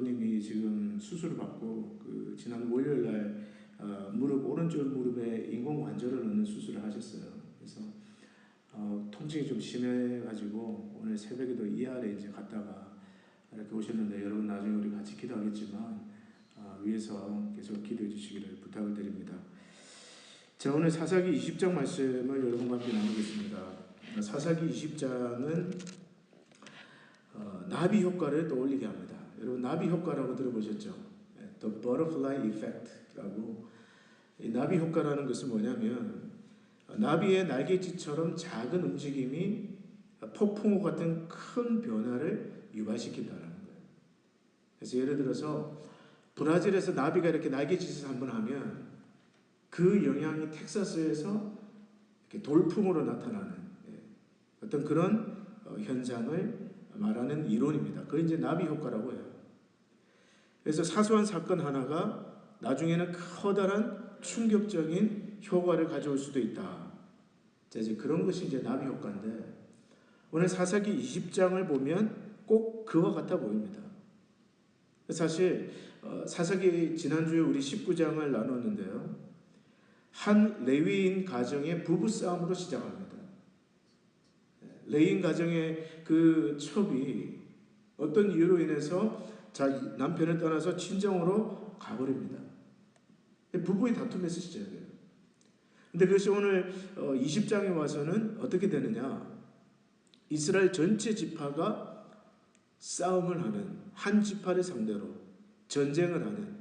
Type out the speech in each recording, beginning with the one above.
님이 지금 수술을 받고 지난 월요일 날 오른쪽 무릎에 인공관절을 넣는 수술을 하셨어요. 그래서 통증이 좀 심해가지고 오늘 새벽에도 ER에 이제 갔다가 이렇게 오셨는데, 여러분 나중에 우리 같이 기도하겠지만 위에서 계속 기도해 주시기를 부탁을 드립니다. 자, 오늘 사사기 20장 말씀을 여러분과 함께 나누겠습니다. 사사기 20장은 나비 효과를 떠올리게 합니다. 여러분 나비 효과라고 들어보셨죠? The Butterfly Effect라고. 이 나비 효과라는 것은 뭐냐면, 나비의 날갯짓처럼 작은 움직임이 폭풍우 같은 큰 변화를 유발시킨다는 거예요. 그래서 예를 들어서 브라질에서 나비가 이렇게 날갯짓을 한번 하면 그 영향이 텍사스에서 이렇게 돌풍으로 나타나는 어떤 그런 현상을 말하는 이론입니다. 그걸 이제 나비 효과라고 해요. 그래서 사소한 사건 하나가 나중에는 커다란 충격적인 효과를 가져올 수도 있다. 자, 이제 그런 것이 이제 나비 효과인데, 오늘 사사기 20장을 보면 꼭 그와 같아 보입니다. 사실 사사기 지난주에 우리 19장을 나눴는데요, 한 레위인 가정의 부부싸움으로 시작합니다. 레위인 가정의 그 첩이 어떤 이유로 인해서 자기 남편을 떠나서 친정으로 가버립니다. 부부의 다툼에서 시작해요. 근데 그것이 오늘 20장에 와서는 어떻게 되느냐, 이스라엘 전체 지파가 싸움을 하는, 한 지파를 상대로 전쟁을 하는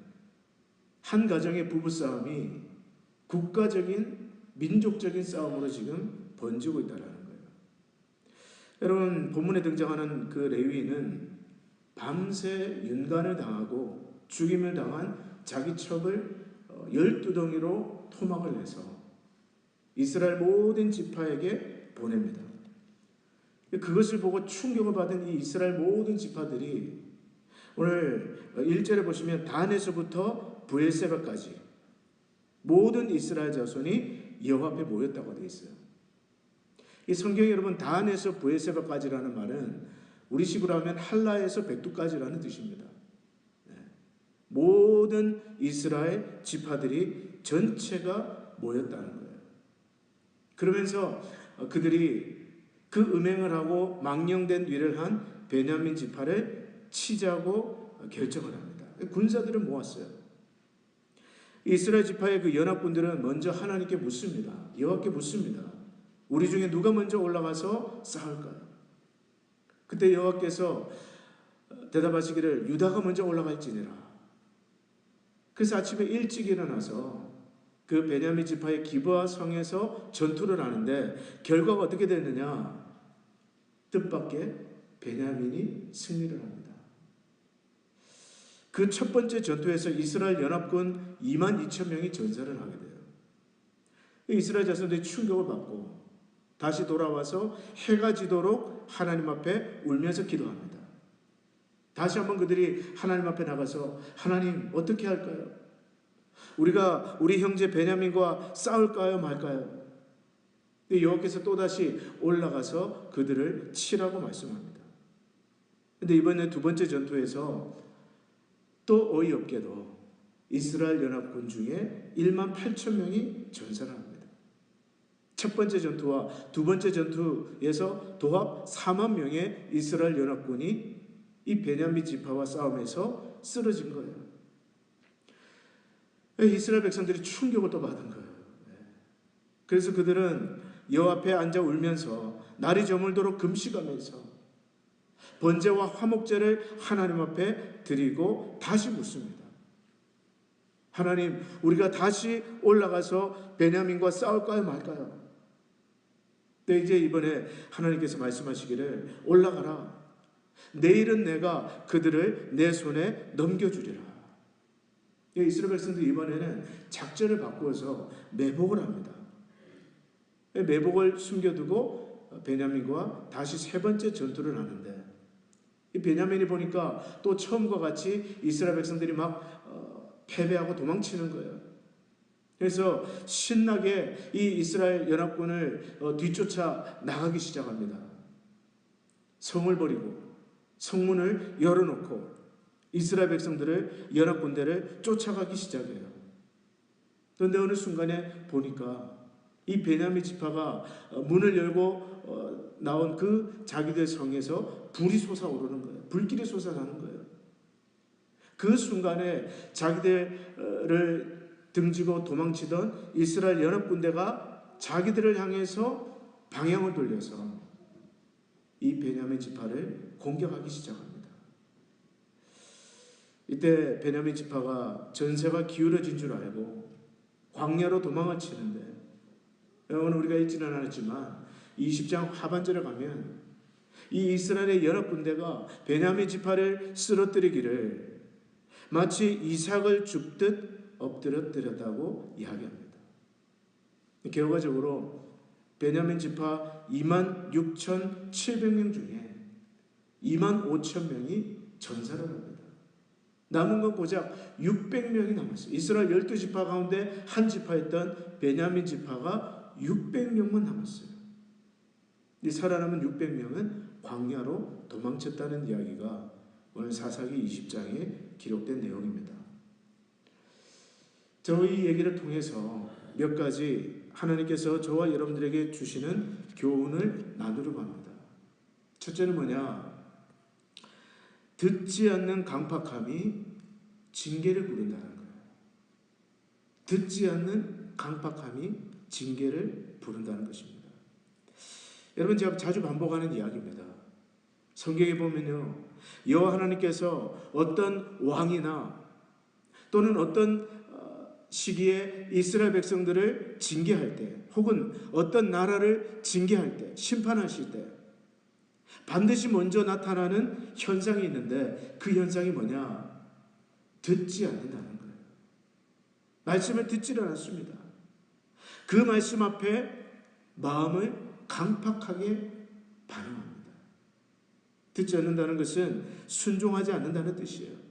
한 가정의 부부싸움이 국가적인 민족적인 싸움으로 지금 번지고 있다는 거예요. 여러분, 본문에 등장하는 그 레위인은 밤새 윤관을 당하고 죽임을 당한 자기 첩을 12덩이로 토막을 내서 이스라엘 모든 지파에게 보냅니다. 그것을 보고 충격을 받은 이 이스라엘 모든 지파들이 오늘 1절에 보시면 단에서부터 브엘세바까지 모든 이스라엘 자손이 여호와 앞에 모였다고 되어 있어요. 이 성경에 여러분 단에서 브엘세바까지라는 말은 우리식으로 하면 할라에서 백두까지라는 뜻입니다. 모든 이스라엘 지파들이 전체가 모였다는 거예요. 그러면서 그들이 그 음행을 하고 망령된 일을 한 베냐민 지파를 치자고 결정을 합니다. 군사들을 모았어요. 이스라엘 지파의 그 연합군들은 먼저 하나님께 묻습니다. 여호와께 묻습니다. 우리 중에 누가 먼저 올라가서 싸울까요? 그때 여호와께서 대답하시기를 유다가 먼저 올라갈지니라. 그래서 아침에 일찍 일어나서 그 베냐민 지파의 기브아 성에서 전투를 하는데 결과가 어떻게 됐느냐? 뜻밖의 베냐민이 승리를 합니다. 그 첫 번째 전투에서 이스라엘 연합군 22,000명이 전사를 하게 돼요. 이스라엘 자손들이 충격을 받고 다시 돌아와서 해가 지도록 하나님 앞에 울면서 기도합니다. 다시 한번 그들이 하나님 앞에 나가서 하나님 어떻게 할까요? 우리가 우리 형제 베냐민과 싸울까요 말까요? 여호와께서 또다시 올라가서 그들을 치라고 말씀합니다. 그런데 이번에 두 번째 전투에서 또 어이없게도 이스라엘 연합군 중에 18,000명이 전사를 합니다. 첫 번째 전투와 두 번째 전투에서 도합 4만 명의 이스라엘 연합군이 이 베냐민 지파와 싸움에서 쓰러진 거예요. 이스라엘 백성들이 충격을 또 받은 거예요. 그래서 그들은 여호와 앞에 앉아 울면서 날이 저물도록 금식하면서 번제와 화목제를 하나님 앞에 드리고 다시 묻습니다. 하나님, 우리가 다시 올라가서 베냐민과 싸울까요 말까요? 근데 이제 이번에 하나님께서 말씀하시기를 올라가라. 내일은 내가 그들을 내 손에 넘겨주리라. 이스라엘 백성들이 이번에는 작전을 바꾸어서 매복을 합니다. 매복을 숨겨두고 베냐민과 다시 세 번째 전투를 하는데, 이 베냐민이 보니까 또 처음과 같이 이스라엘 백성들이 막 패배하고 도망치는 거예요. 그래서 신나게 이 이스라엘 연합군을 뒤쫓아 나가기 시작합니다. 성을 버리고 성문을 열어놓고 이스라엘 백성들을 연합 군대를 쫓아가기 시작해요. 그런데 어느 순간에 보니까 이 베냐민 지파가 문을 열고 나온 그 자기들 성에서 불이 솟아오르는 거예요. 불길이 솟아나는 거예요. 그 순간에 자기들을 등지고 도망치던 이스라엘 연합 군대가 자기들을 향해서 방향을 돌려서 이 베냐민 지파를 공격하기 시작합니다. 이때 베냐민 지파가 전세가 기울어진 줄 알고 광야로 도망을 치는데, 오늘 우리가 읽지는 않았지만 20장 하반절에 가면 이 이스라엘의 연합 군대가 베냐민 지파를 쓰러뜨리기를 마치 이삭을 줍듯 엎드렸다고 이야기합니다. 결과적으로 베냐민 지파 26,700명 중에 25,000명이 전사를 합니다. 남은 건 고작 600명이 남았어요. 이스라엘 12지파 가운데 한 지파였던 베냐민 지파가 600명만 남았어요. 이 살아남은 600명은 광야로 도망쳤다는 이야기가 오늘 사사기 20장에 기록된 내용입니다. 저희 얘기를 통해서 몇 가지 하나님께서 저와 여러분들에게 주시는 교훈을 나누려고 합니다. 첫째는 뭐냐? 듣지 않는 강팍함이 징계를 부른다는 거예요. 듣지 않는 강팍함이 징계를 부른다는 것입니다. 여러분, 제가 자주 반복하는 이야기입니다. 성경에 보면요, 여호와 하나님께서 어떤 왕이나 또는 어떤 시기에 이스라엘 백성들을 징계할 때, 혹은 어떤 나라를 징계할 때, 심판하실 때 반드시 먼저 나타나는 현상이 있는데, 그 현상이 뭐냐? 듣지 않는다는 거예요. 말씀을 듣지를 않습니다. 그 말씀 앞에 마음을 강팍하게 반응합니다. 듣지 않는다는 것은 순종하지 않는다는 뜻이에요.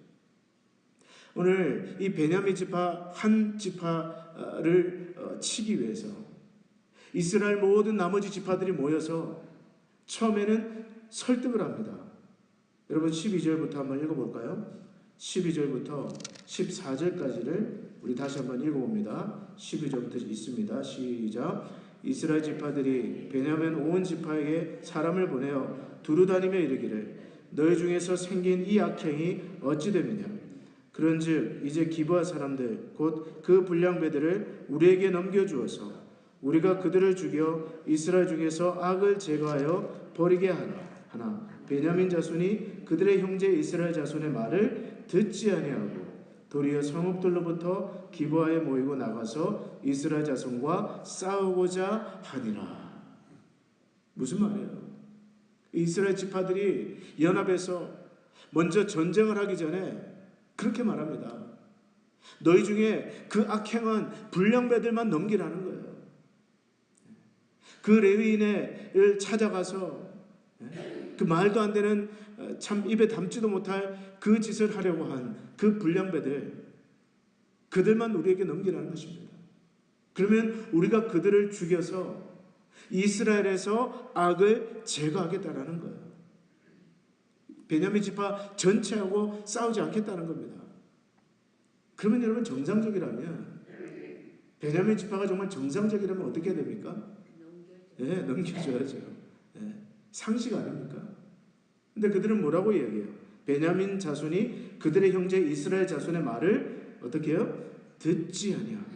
오늘 이 베냐민 지파 한 지파를 치기 위해서 이스라엘 모든 나머지 지파들이 모여서 처음에는 설득을 합니다. 여러분, 12절부터 한번 읽어볼까요? 12절부터 14절까지를 우리 다시 한번 읽어봅니다. 12절부터 있습니다. 시작. 이스라엘 지파들이 베냐민 온 지파에게 사람을 보내어 두루다니며 이르기를, 너희 중에서 생긴 이 악행이 어찌 됨이냐? 그런즉 이제 기브아 사람들 곧 그 불량배들을 우리에게 넘겨주어서 우리가 그들을 죽여 이스라엘 중에서 악을 제거하여 버리게 하나 베냐민 자손이 그들의 형제 이스라엘 자손의 말을 듣지 아니하고 도리어 성읍들로부터 기브아에 모이고 나가서 이스라엘 자손과 싸우고자 하니라. 무슨 말이에요? 이스라엘 지파들이 연합해서 먼저 전쟁을 하기 전에 그렇게 말합니다. 너희 중에 그 악행한 불량배들만 넘기라는 거예요. 그 레위인을 찾아가서 그 말도 안 되는, 참 입에 담지도 못할 그 짓을 하려고 한 그 불량배들, 그들만 우리에게 넘기라는 것입니다. 그러면 우리가 그들을 죽여서 이스라엘에서 악을 제거하겠다라는 거예요. 베냐민 지파 전체하고 싸우지 않겠다는 겁니다. 그러면 여러분, 정상적이라면, 베냐민 지파가 정말 정상적이라면 어떻게 해야 됩니까? 네, 넘겨줘야죠. 네, 상식 아닙니까? 근데 그들은 뭐라고 이야기해요? 베냐민 자손이 그들의 형제 이스라엘 자손의 말을 어떻게 해요? 듣지 아니하고.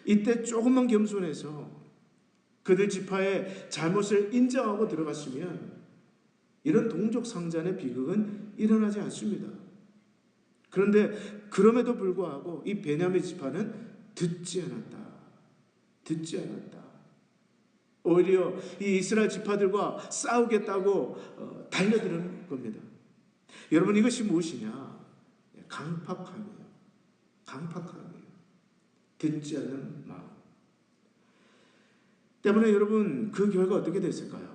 이때 조금만 겸손해서 그들 지파의 잘못을 인정하고 들어갔으면 이런 동족 상잔의 비극은 일어나지 않습니다. 그런데 그럼에도 불구하고 이 베냐민 지파는 듣지 않았다. 오히려 이 이스라엘 지파들과 싸우겠다고 달려드는 겁니다. 여러분, 이것이 무엇이냐? 강팍함이에요. 듣지 않는 마음 때문에 여러분, 그 결과 어떻게 됐을까요?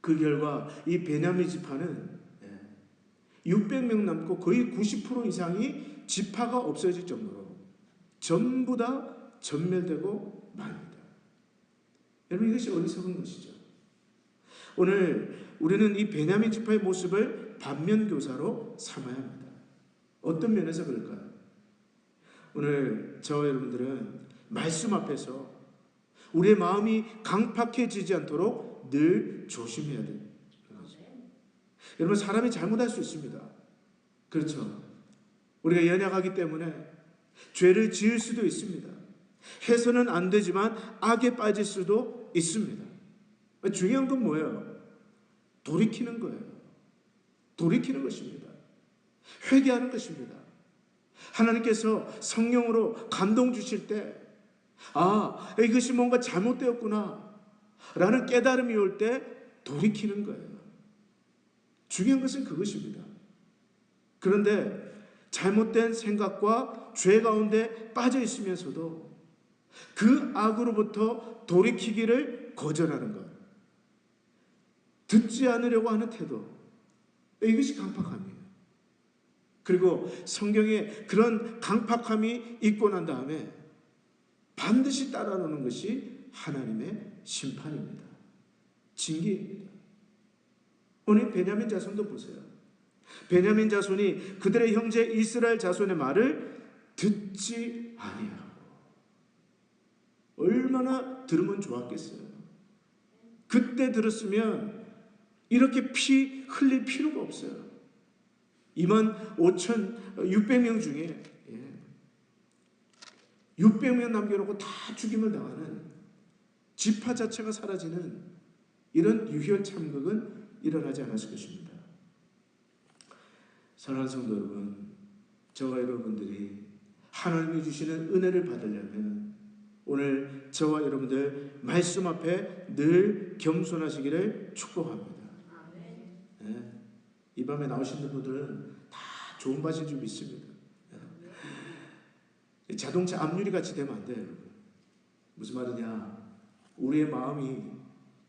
그 결과 이 베냐민 지파는 600명 남고 거의 90% 이상이 지파가 없어질 정도로 전부 다 전멸되고 맙니다. 여러분, 이것이 어리석은 것이죠. 오늘 우리는 이 베냐민 지파의 모습을 반면교사로 삼아야 합니다. 어떤 면에서 그럴까요? 오늘 저와 여러분들은 말씀 앞에서 우리의 마음이 강팍해지지 않도록 늘 조심해야 됩니다. 여러분, 사람이 잘못할 수 있습니다. 그렇죠? 우리가 연약하기 때문에 죄를 지을 수도 있습니다. 해서는 안 되지만 악에 빠질 수도 있습니다. 중요한 건 뭐예요? 돌이키는 거예요. 돌이키는 것입니다. 회개하는 것입니다. 하나님께서 성령으로 감동 주실 때, 이것이 뭔가 잘못되었구나 라는 깨달음이 올 때 돌이키는 거예요. 중요한 것은 그것입니다. 그런데 잘못된 생각과 죄 가운데 빠져 있으면서도 그 악으로부터 돌이키기를 거절하는 것, 듣지 않으려고 하는 태도, 이것이 강팍함이에요. 그리고 성경에 그런 강팍함이 있고 난 다음에 반드시 따라오는 것이 하나님의 심판입니다. 징계입니다. 오늘 베냐민 자손도 보세요. 베냐민 자손이 그들의 형제 이스라엘 자손의 말을 듣지 아니하고, 얼마나 들으면 좋았겠어요. 그때 들었으면 이렇게 피 흘릴 필요가 없어요. 25,600명 중에 600명 남겨놓고 다 죽임을 당하는, 지파 자체가 사라지는 이런 유혈 참극은 일어나지 않았을 것입니다. 사랑하는 성도 여러분, 저와 여러분들이 하나님이 주시는 은혜를 받으려면 오늘 저와 여러분들 말씀 앞에 늘 겸손하시기를 축복합니다. 네. 이 밤에 나오시는 분들은 다 좋은 받으신 줄 믿습니다. 네. 자동차 압률이 같이 되면 안 돼요, 여러분. 무슨 말이냐? 우리의 마음이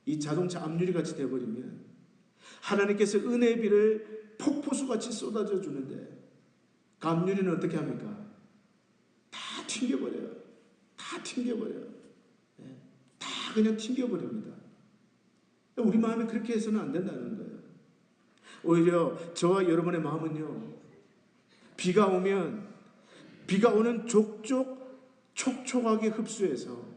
이 자동차 압률이 같이 되어버리면 하나님께서 은혜의 비를 폭포수같이 쏟아져 주는데 그 압률이는 어떻게 합니까? 다 튕겨버려요. 다 튕겨버려요. 네. 다 그냥 튕겨버립니다. 우리 마음이 그렇게 해서는 안 된다는 거예요. 오히려 저와 여러분의 마음은요, 비가 오면 비가 오는 촉촉하게 흡수해서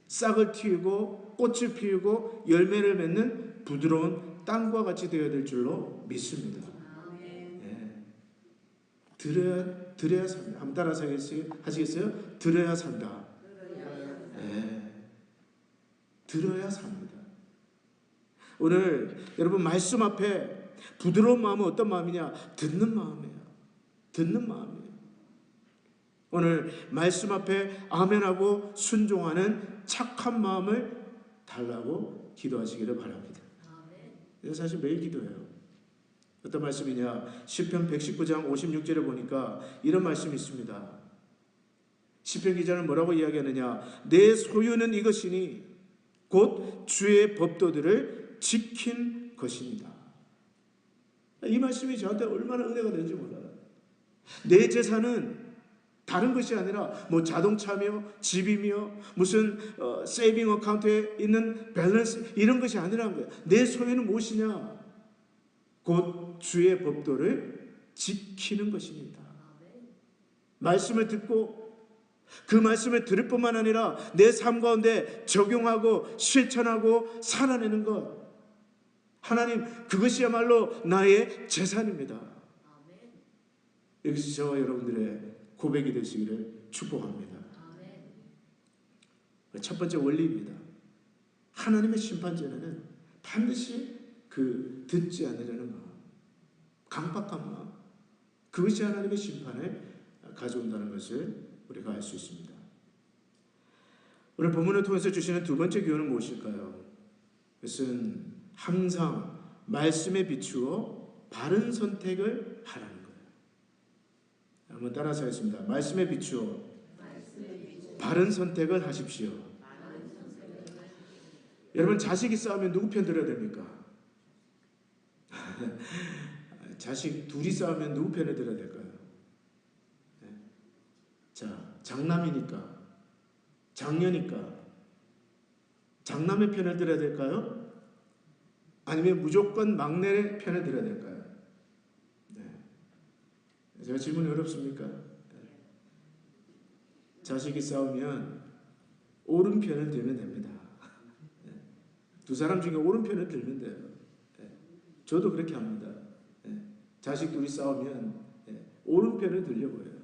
싹을 틔우고 꽃을 피우고 열매를 맺는 부드러운 땅과 같이 되어야 될 줄로 믿습니다. 네. 들어야 산다. 한번 따라서 하시겠어요? 들어야 산다. 네. 들어야 삽니다. 오늘 여러분 말씀 앞에 부드러운 마음은 어떤 마음이냐? 듣는 마음이에요. 듣는 마음이에요. 오늘 말씀 앞에 아멘하고 순종하는 착한 마음을 달라고 기도하시기를 바랍니다. 그래서 사실 매일 기도해요. 어떤 말씀이냐? 시편 119장 56절에 보니까 이런 말씀이 있습니다. 시편 기자는 뭐라고 이야기하느냐? 내 소유는 이것이니 곧 주의 법도들을 지킨 것입니다. 이 말씀이 저한테 얼마나 은혜가 되는지 몰라요. 내 재산은 다른 것이 아니라 뭐 자동차며 집이며 무슨 세이빙 어카운트에 있는 밸런스 이런 것이 아니라는 거예요. 내 소유는 무엇이냐? 곧 주의 법도를 지키는 것입니다. 말씀을 듣고 그 말씀을 들을 뿐만 아니라 내 삶 가운데 적용하고 실천하고 살아내는 것, 하나님, 그것이야말로 나의 재산입니다. 여기서 저와 여러분들의 고백이 되시기를 축복합니다. 첫 번째 원리입니다. 하나님의 심판전에는 반드시 그 듣지 않으려는 마음, 강박한 마음, 그것이 하나님의 심판을 가져온다는 것을 우리가 알 수 있습니다. 오늘 본문을 통해서 주시는 두 번째 교훈은 무엇일까요? 그것은 항상 말씀에 비추어 바른 선택을 하라는 거예요. 한번 따라서 하겠습니다. 말씀에 비추어 바른 선택을 하십시오. 여러분, 자식이 싸우면 누구 편 들어야 됩니까? 자식 둘이 싸우면 누구 편에 들어야 될까요? 자, 장남이니까, 장녀니까 장남의 편을 들어야 될까요? 아니면 무조건 막내 편에 들어야 될까요? 네. 제가 질문이 어렵습니까? 네. 자식이 싸우면 오른편을 들면 됩니다. 네. 두 사람 중에 오른편을 들면 돼요. 네. 저도 그렇게 합니다. 네. 자식 둘이 싸우면 오른편을 들려고 해요.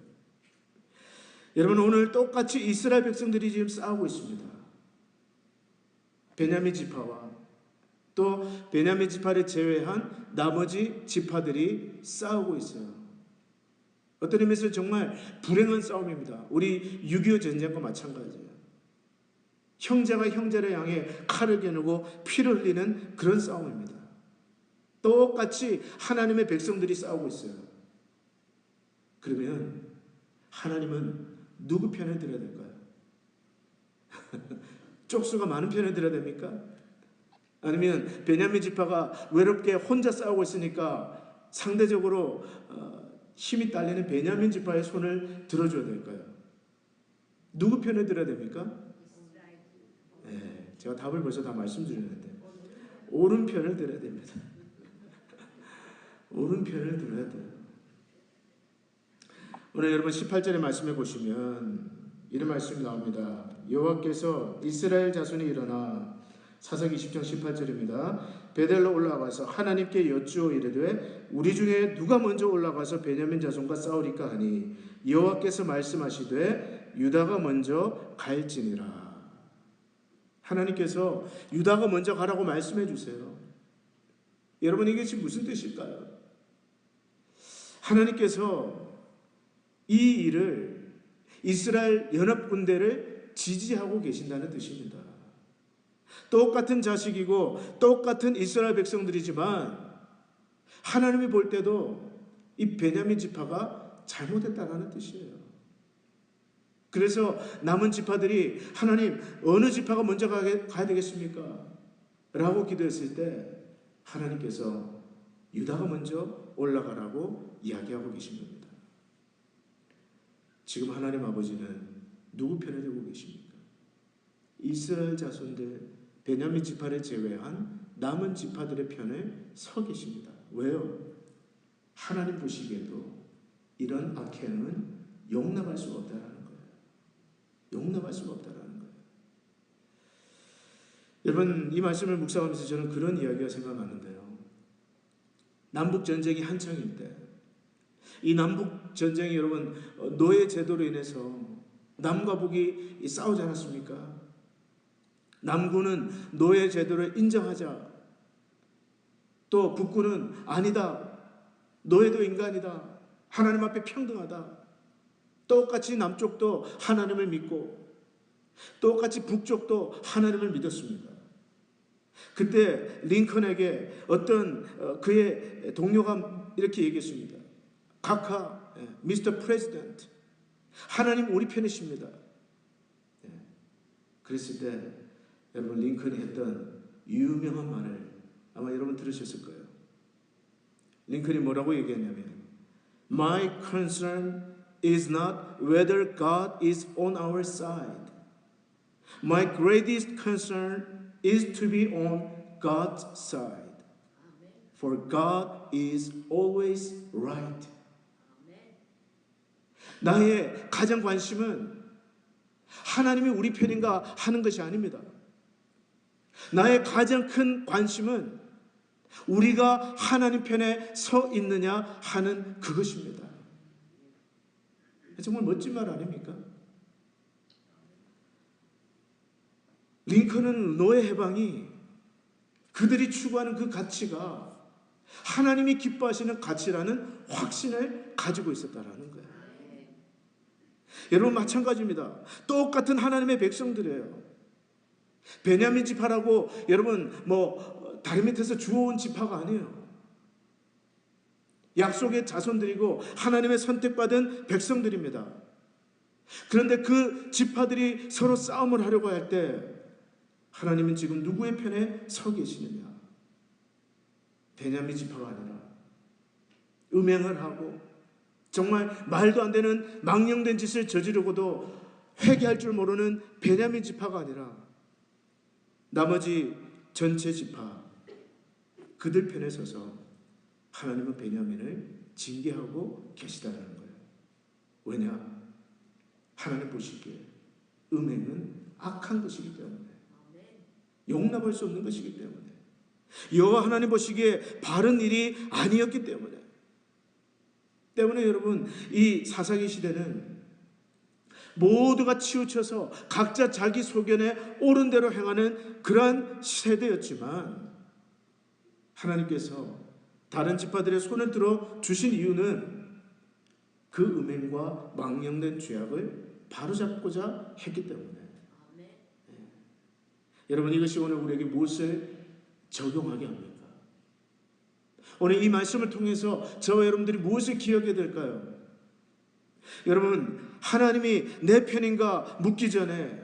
여러분, 오늘 똑같이 이스라엘 백성들이 지금 싸우고 있습니다. 베냐민 지파와 또 베냐민 지파를 제외한 나머지 지파들이 싸우고 있어요. 어떤 의미에서 정말 불행한 싸움입니다. 우리 6.25 전쟁과 마찬가지예요. 형제가 형제를 향해 칼을 겨누고 피를 흘리는 그런 싸움입니다. 똑같이 하나님의 백성들이 싸우고 있어요. 그러면 하나님은 누구 편에 들어야 될까요? 쪽수가 많은 편에 들어야 됩니까? 아니면 베냐민 지파가 외롭게 혼자 싸우고 있으니까 상대적으로 힘이 딸리는 베냐민 지파의 손을 들어줘야 될까요? 누구 편에 들어야 됩니까? 네, 제가 답을 벌써 다 말씀드렸는데 오른편을 들어야 됩니다. 오른편을 들어야 돼요. 오늘 여러분 18절의 말씀에 보시면 이런 말씀이 나옵니다. 여호와께서 이스라엘 자손이 일어나 사사기 20장 18절입니다. 베델로 올라가서 하나님께 여쭈어 이르되 우리 중에 누가 먼저 올라가서 베냐민 자손과 싸우리까 하니 여호와께서 말씀하시되 유다가 먼저 갈지니라. 하나님께서 유다가 먼저 가라고 말씀해 주세요. 여러분, 이게 지금 무슨 뜻일까요? 하나님께서 이 일을 이스라엘 연합군대를 지지하고 계신다는 뜻입니다. 똑같은 자식이고 똑같은 이스라엘 백성들이지만 하나님이 볼 때도 이 베냐민 지파가 잘못했다는 뜻이에요. 그래서 남은 지파들이 하나님 어느 지파가 먼저 가야 되겠습니까? 라고 기도했을 때 하나님께서 유다가 먼저 올라가라고 이야기하고 계신 겁니다. 지금 하나님 아버지는 누구 편에 들고 계십니까? 이스라엘 자손들 베냐민 지파를 제외한 남은 지파들의 편에 서 계십니다. 왜요? 하나님 보시기에도 이런 악행은 용납할 수가 없다는 거예요. 용납할 수가 없다는 거예요. 여러분, 이 말씀을 묵상하면서 저는 그런 이야기가 생각나는데요. 남북 전쟁이 한창일 때 이 남북 전쟁이 여러분 노예 제도로 인해서 남과 북이 싸우지 않았습니까? 남군은 노예 제도를 인정하자. 또 북군은 아니다. 노예도 인간이다. 하나님 앞에 평등하다. 똑같이 남쪽도 하나님을 믿고 똑같이 북쪽도 하나님을 믿었습니다. 그때 링컨에게 어떤 그의 동료가 이렇게 얘기했습니다. 각하, 미스터 프레지던트, 하나님 우리 편이십니다. 그랬을 때 여러분 링컨이 했던 유명한 말을 아마 여러분 들으셨을 거예요. 링컨이 뭐라고 얘기했냐면 My concern is not whether God is on our side. My greatest concern is to be on God's side. For God is always right. 나의 가장 관심은 하나님이 우리 편인가 하는 것이 아닙니다. 나의 가장 큰 관심은 우리가 하나님 편에 서 있느냐 하는 그것입니다. 정말 멋진 말 아닙니까? 링컨은 노예 해방이 그들이 추구하는 그 가치가 하나님이 기뻐하시는 가치라는 확신을 가지고 있었다라는 거예요. 여러분 마찬가지입니다. 똑같은 하나님의 백성들이에요. 베냐민 지파라고 여러분 다리 밑에서 주워온 지파가 아니에요. 약속의 자손들이고 하나님의 선택받은 백성들입니다. 그런데 그 지파들이 서로 싸움을 하려고 할 때 하나님은 지금 누구의 편에 서 계시느냐? 베냐민 지파가 아니라 음행을 하고 정말 말도 안 되는 망령된 짓을 저지르고도 회개할 줄 모르는 베냐민 지파가 아니라 나머지 전체 지파, 그들 편에 서서 하나님은 베냐민을 징계하고 계시다는 거예요. 왜냐? 하나님 보시기에 음행은 악한 것이기 때문에, 용납할 수 없는 것이기 때문에, 여호와 하나님 보시기에 바른 일이 아니었기 때문에 여러분, 이 사사기 시대는 모두가 치우쳐서 각자 자기 소견에 옳은 대로 행하는 그러한 세대였지만, 하나님께서 다른 지파들의 손을 들어 주신 이유는 그 음행과 망령된 죄악을 바로잡고자 했기 때문에. 여러분, 이것이 오늘 우리에게 무엇을 적용하게 합니까? 오늘 이 말씀을 통해서 저와 여러분들이 무엇을 기억해야 될까요? 여러분, 하나님이 내 편인가 묻기 전에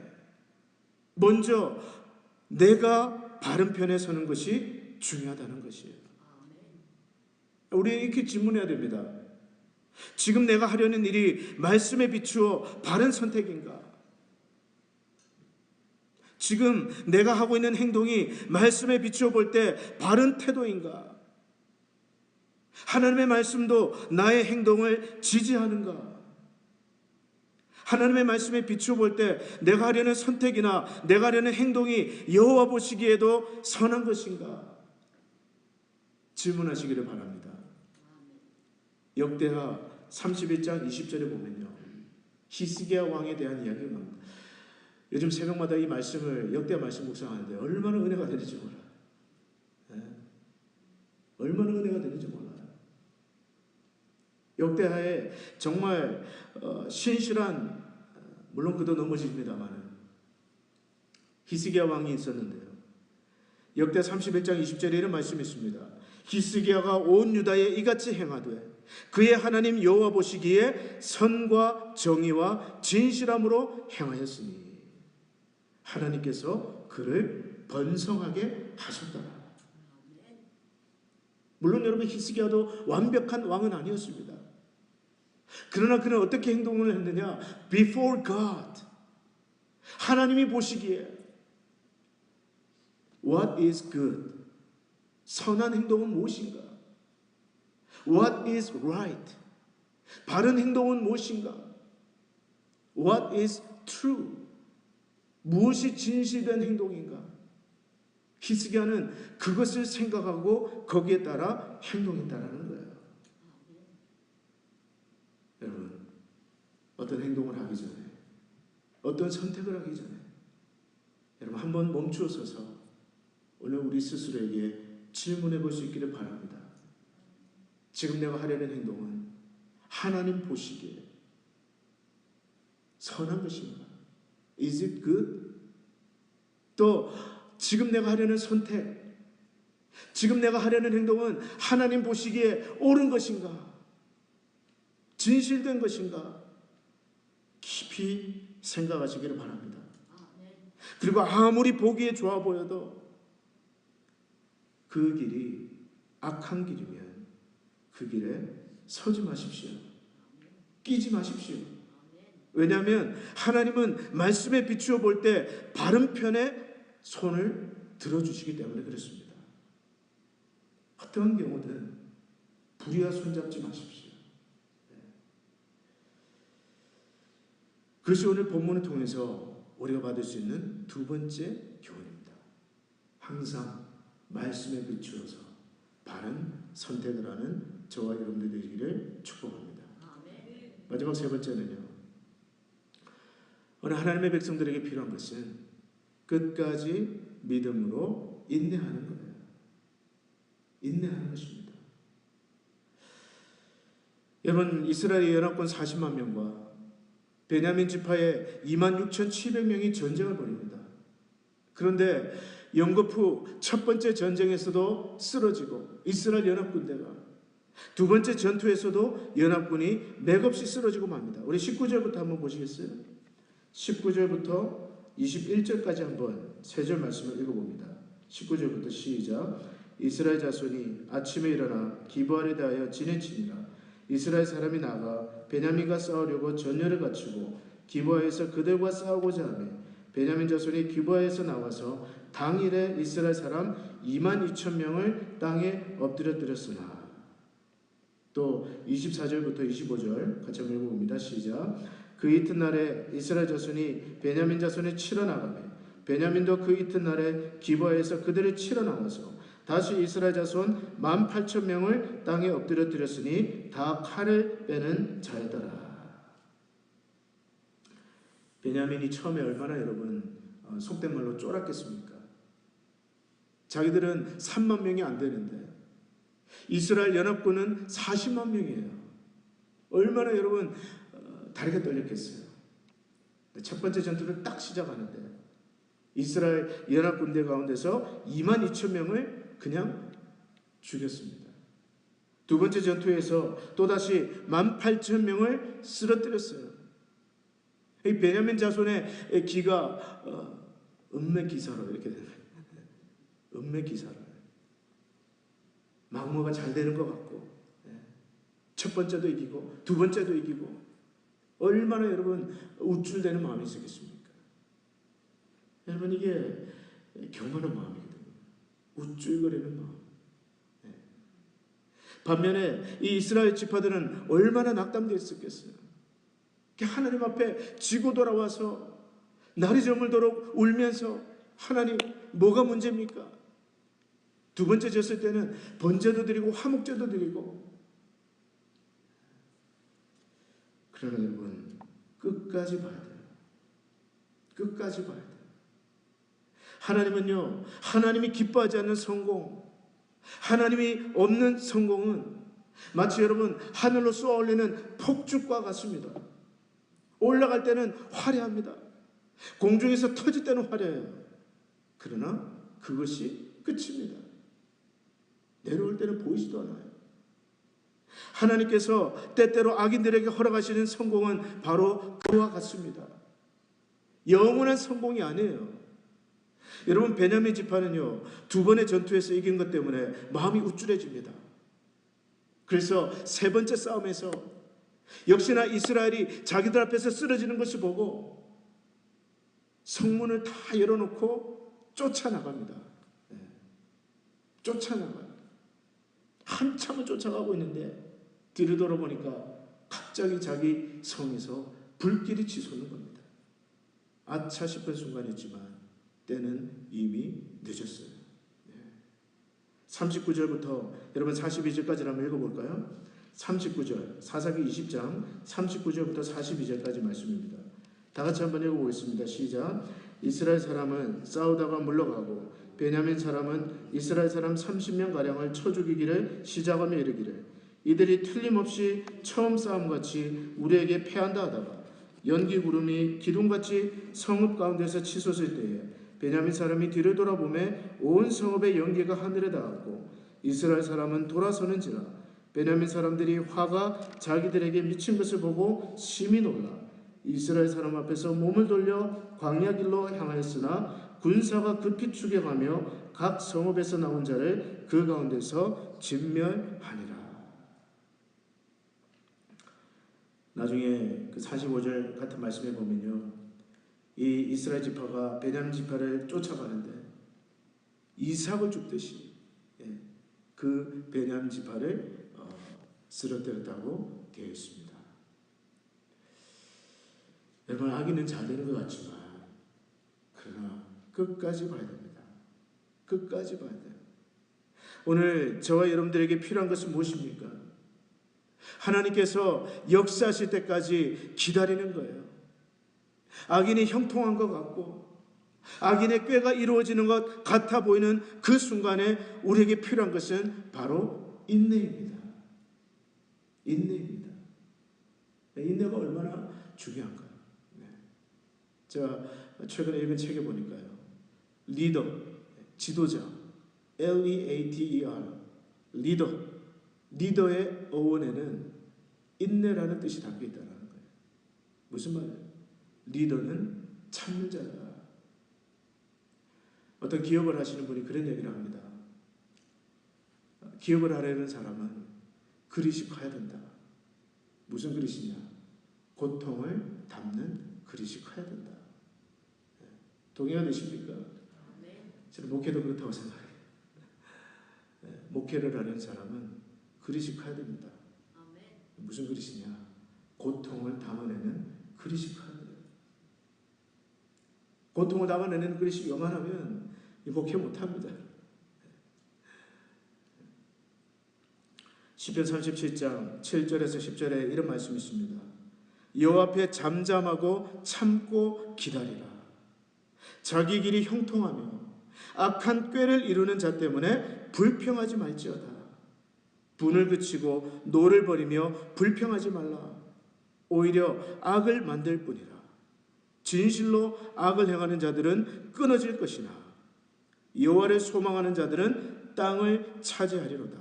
먼저 내가 바른 편에 서는 것이 중요하다는 것이에요. 우리는 이렇게 질문해야 됩니다. 지금 내가 하려는 일이 말씀에 비추어 바른 선택인가? 지금 내가 하고 있는 행동이 말씀에 비추어 볼 때 바른 태도인가? 하나님의 말씀도 나의 행동을 지지하는가? 하나님의 말씀에 비추어 볼 때 내가 하려는 선택이나 내가 하려는 행동이 여호와 보시기에도 선한 것인가? 질문하시기를 바랍니다. 역대하 31장 20절에 보면요, 히스기야 왕에 대한 이야기가 나옵니다. 요즘 새벽마다 이 말씀을, 역대하 말씀 묵상하는데 얼마나 은혜가 되는지 몰라요. 얼마나 은혜가 되는지 몰라요. 역대하에 정말 신실한, 물론 그도 넘어집니다만, 히스기야 왕이 있었는데요, 역대 31장 20절에 이런 말씀이 있습니다. 히스기야가 온 유다에 이같이 행하되 그의 하나님 여호와 보시기에 선과 정의와 진실함으로 행하였으니 하나님께서 그를 번성하게 하셨더라. 물론 여러분, 히스기야도 완벽한 왕은 아니었습니다. 그러나 그는 어떻게 행동을 했느냐? Before God, 하나님이 보시기에 What is good? 선한 행동은 무엇인가? What is right? 바른 행동은 무엇인가? What is true? 무엇이 진실된 행동인가? 히스기야는 그것을 생각하고 거기에 따라 행동했다라는 거예요. 여러분, 어떤 행동을 하기 전에, 어떤 선택을 하기 전에 여러분 한번 멈추어 서서 오늘 우리 스스로에게 질문해 볼 수 있기를 바랍니다. 지금 내가 하려는 행동은 하나님 보시기에 선한 것인가? Is it good? 또 지금 내가 하려는 선택, 지금 내가 하려는 행동은 하나님 보시기에 옳은 것인가? 진실된 것인가? 깊이 생각하시기를 바랍니다. 그리고 아무리 보기에 좋아 보여도 그 길이 악한 길이면 그 길에 서지 마십시오. 끼지 마십시오. 왜냐하면 하나님은 말씀에 비추어 볼 때 바른 편에 손을 들어주시기 때문에 그렇습니다. 어떤 경우든 불의와 손잡지 마십시오. 그것이 오늘 본문을 통해서 우리가 받을 수 있는 두 번째 교훈입니다. 항상 말씀에 비추어서 바른 선택을 하는 저와 여러분들 되기를 축복합니다. 마지막 세 번째는요, 오늘 하나님의 백성들에게 필요한 것은 끝까지 믿음으로 인내하는 거예요. 인내하는 것입니다. 여러분, 이스라엘의 연합군 40만 명과 베냐민 지파의 26,700명이 전쟁을 벌입니다. 그런데 영겁 후 첫 번째 전쟁에서도 쓰러지고 이스라엘 연합군대가, 두 번째 전투에서도 연합군이 맥없이 쓰러지고 맙니다. 우리 19절부터 한번 보시겠어요? 19절부터 21절까지 한번 세 절 말씀을 읽어봅니다. 19절부터 시작. 이스라엘 자손이 아침에 일어나 기브아에 대하여 진해치니라. 이스라엘 사람이 나가 베냐민과 싸우려고 전열을 갖추고 기브아에서 그들과 싸우고자 하며 베냐민 자손이 기브아에서 나와서 당일에 이스라엘 사람 22,000명을 땅에 엎드려뜨렸으나. 또 24절부터 25절 같이 한번 읽어봅니다. 시작. 그 이튿날에 이스라엘 자손이 베냐민 자손을 치러 나가매 베냐민도 그 이튿날에 기브아에서 그들을 치러 나와서 다시 이스라엘 자손 18,000명을 땅에 엎드려뜨렸으니 다 칼을 빼는 자였더라. 베냐민이 처음에 얼마나 여러분 속된 말로 쫄았겠습니까? 자기들은 3만 명이 안 되는데 이스라엘 연합군은 40만 명이에요. 얼마나 여러분 다리가 떨렸겠어요. 첫 번째 전투를 딱 시작하는데 이스라엘 연합군대 가운데서 22,000명을 그냥 죽였습니다. 두 번째 전투에서 또다시 18,000명을 쓰러뜨렸어요. 이 베냐민 자손의 기가 은매기사로 이렇게 되는 거예요. 은매기사로 막무가 잘 되는 것 같고 첫 번째도 이기고 두 번째도 이기고 얼마나 여러분 우쭐대는 마음이 있었겠습니까? 여러분 이게 경건한 마음이거든요. 우쭐거리는 마음. 반면에 이 이스라엘 지파들은 얼마나 낙담되어 있었겠어요. 하나님 앞에 지고 돌아와서 날이 저물도록 울면서 하나님 뭐가 문제입니까? 두 번째 졌을 때는 번제도 드리고 화목제도 드리고. 그러나 여러분 끝까지 봐야 돼요. 끝까지 봐야 돼요. 하나님은요, 하나님이 기뻐하지 않는 성공, 하나님이 없는 성공은 마치 여러분 하늘로 쏘아 올리는 폭죽과 같습니다. 올라갈 때는 화려합니다. 공중에서 터질 때는 화려해요. 그러나 그것이 끝입니다. 내려올 때는 보이지도 않아요. 하나님께서 때때로 악인들에게 허락하시는 성공은 바로 그와 같습니다. 영원한 성공이 아니에요. 여러분 베냐민 지파는요, 두 번의 전투에서 이긴 것 때문에 마음이 우쭐해집니다. 그래서 세 번째 싸움에서 역시나 이스라엘이 자기들 앞에서 쓰러지는 것을 보고 성문을 다 열어놓고 쫓아나갑니다. 쫓아나가요. 한참을 쫓아가고 있는데 뒤를 돌아보니까 갑자기 자기 성에서 불길이 치솟는 겁니다. 아차 싶은 순간이었지만 때는 이미 늦었어요. 39절부터 여러분 42절까지 한번 읽어볼까요? 39절, 사사기 20장 39절부터 42절까지 말씀입니다. 다 같이 한번 읽어보겠습니다. 시작. 이스라엘 사람은 싸우다가 물러가고 베냐민 사람은 이스라엘 사람 30명가량을 쳐 죽이기를 시작하며 이르기를 이들이 틀림없이 처음 싸움같이 우리에게 패한다 하다가 연기 구름이 기둥같이 성읍 가운데서 치솟을 때에 베냐민 사람이 뒤를 돌아보매 온 성읍의 연기가 하늘에 닿았고 이스라엘 사람은 돌아서는지라 베냐민 사람들이 화가 자기들에게 미친 것을 보고 심히 놀라 이스라엘 사람 앞에서 몸을 돌려 광야 길로 향하였으나 군사가 급히 추격하며 각 성읍에서 나온 자를 그 가운데서 진멸하니라. 나중에 그 45절 같은 말씀에 보면요, 이 이스라엘 지파가 베냐민 지파를 쫓아가는데 이삭을 줍듯이 그 베냐민 지파를 쓰러뜨렸다고 되어 있습니다. 여러분 악인은 잘 되는 것 같지만 그러나 끝까지 봐야 됩니다. 끝까지 봐야 돼요. 오늘 저와 여러분들에게 필요한 것은 무엇입니까? 하나님께서 역사하실 때까지 기다리는 거예요. 악인이 형통한 것 같고 악인의 꾀가 이루어지는 것 같아 보이는 그 순간에 우리에게 필요한 것은 바로 인내입니다. 인내입니다. 인내가 얼마나 중요한가요? 제가 최근에 읽은 책에 보니까요, 리더, 지도자, Leader, 리더의 어원에는 인내라는 뜻이 담겨 있다는 거예요. 무슨 말이에요? 리더는 참는 자다. 어떤 기업을 하시는 분이 그런 얘기를 합니다. 기업을 하려는 사람은 그릇이 커야 된다. 무슨 그릇이냐? 고통을 담는 그릇이 커야 된다. 동의가 되십니까? 저는 목회도 그렇다고 생각해요. 목회를 하는 사람은 그릇이 커야 됩니다. 무슨 그릇이냐? 고통을 담아내는 그릇이 커야 돼요. 고통을 담아내는 그릇이 요만하면 목회 못합니다. 시편 37장 7절에서 10절에 이런 말씀이 있습니다. 여호와 앞에 잠잠하고 참고 기다리라. 자기 길이 형통하며 악한 꾀를 이루는 자 때문에 불평하지 말지어다. 분을 그치고 노를 버리며 불평하지 말라. 오히려 악을 만들 뿐이라. 진실로 악을 행하는 자들은 끊어질 것이나 여호와를 소망하는 자들은 땅을 차지하리로다.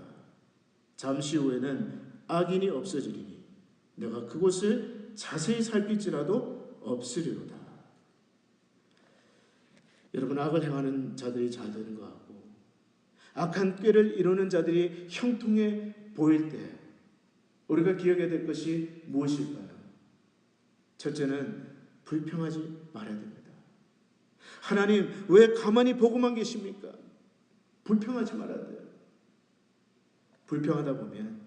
잠시 후에는 악인이 없어지리니 내가 그곳을 자세히 살필지라도 없으리로다. 여러분, 악을 행하는 자들이 잘 되는 것 같고 악한 꾀를 이루는 자들이 형통해 보일 때 우리가 기억해야 될 것이 무엇일까요? 첫째는 불평하지 말아야 됩니다. 하나님, 왜 가만히 보고만 계십니까? 불평하지 말아야 돼요. 불평하다 보면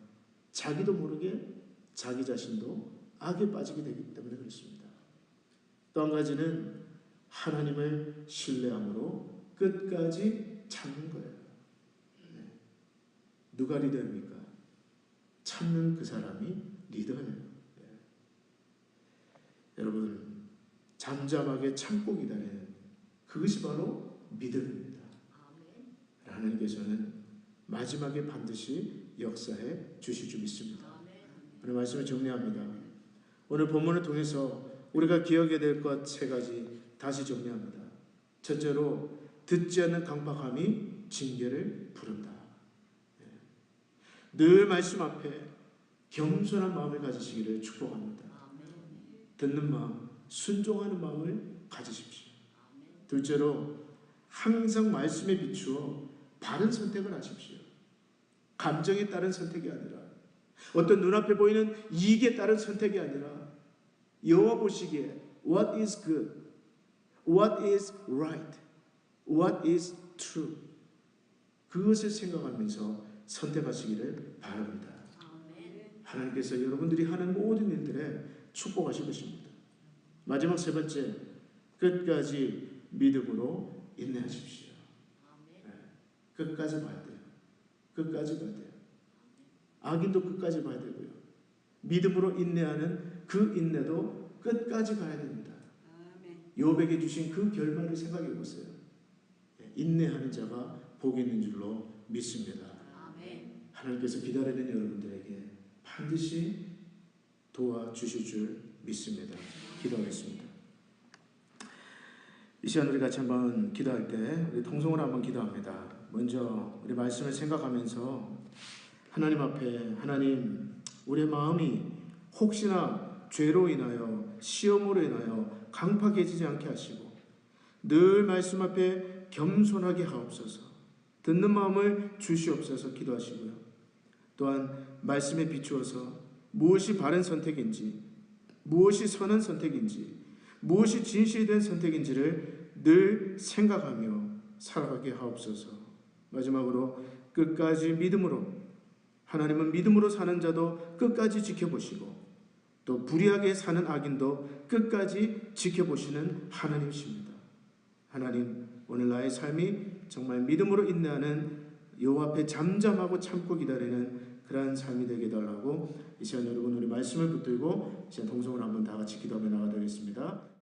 자기도 모르게 자기 자신도 악에 빠지게 되기 때문에 그렇습니다. 또 한 가지는 하나님을 신뢰함으로 끝까지 참는 거예요. 누가 리더입니까? 참는 그 사람이 리더예요. 여러분, 잠잠하게 참고 기다리는 그것이 바로 믿음입니다. 하나님께서는 마지막에 반드시 역사해 주실 줄 믿습니다. 오늘 말씀을 정리합니다. 오늘 본문을 통해서 우리가 기억해야 될 것 세 가지 다시 정리합니다. 첫째로, 듣지 않는 강박함이 징계를 부른다. 늘 말씀 앞에 겸손한 마음을 가지시기를 축복합니다. 듣는 마음, 순종하는 마음을 가지십시오. 둘째로, 항상 말씀에 비추어 바른 선택을 하십시오. 감정에 따른 선택이 아니라, 어떤 눈앞에 보이는 이익에 따른 선택이 아니라 여호와 보시기에 what is good, what is right, what is true, 그것을 생각하면서 선택하시기를 바랍니다. 하나님께서 여러분들이 하는 모든 일들에 축복하실 것입니다. 마지막 세 번째, 끝까지 믿음으로 인내하십시오. 끝까지 봐야 돼요. 끝까지 봐야 돼요. 악인도 끝까지 봐야 되고요. 믿음으로 인내하는 그 인내도 끝까지 가야 됩니다. 욥에게 주신 그 결말을 생각해 보세요. 인내하는 자가 복이 있는 줄로 믿습니다. 하나님께서 기다리는 여러분들에게 반드시 도와주실 줄 믿습니다. 기도하겠습니다. 이 시간 우리 같이 한번 기도할 때 우리 통성으로 한번 기도합니다. 먼저 우리 말씀을 생각하면서 하나님 앞에, 하나님, 우리의 마음이 혹시나 죄로 인하여 시험으로 인하여 강팍해지지 않게 하시고 늘 말씀 앞에 겸손하게 하옵소서. 듣는 마음을 주시옵소서 기도하시고요. 또한 말씀에 비추어서 무엇이 바른 선택인지, 무엇이 선한 선택인지, 무엇이 진실이 된 선택인지를 늘 생각하며 살아가게 하옵소서. 마지막으로 끝까지 믿음으로, 하나님은 믿음으로 사는 자도 끝까지 지켜보시고 또 불의하게 사는 악인도 끝까지 지켜보시는 하나님이십니다. 하나님, 오늘 나의 삶이 정말 믿음으로 인내하는 여호와 앞에 잠잠하고 참고 기다리는 그러한 삶이 되게 해달라고 이 시간 여러분 우리 말씀을 붙들고 이제 동성으로 한번 다 같이 기도하며 나가도록 하겠습니다.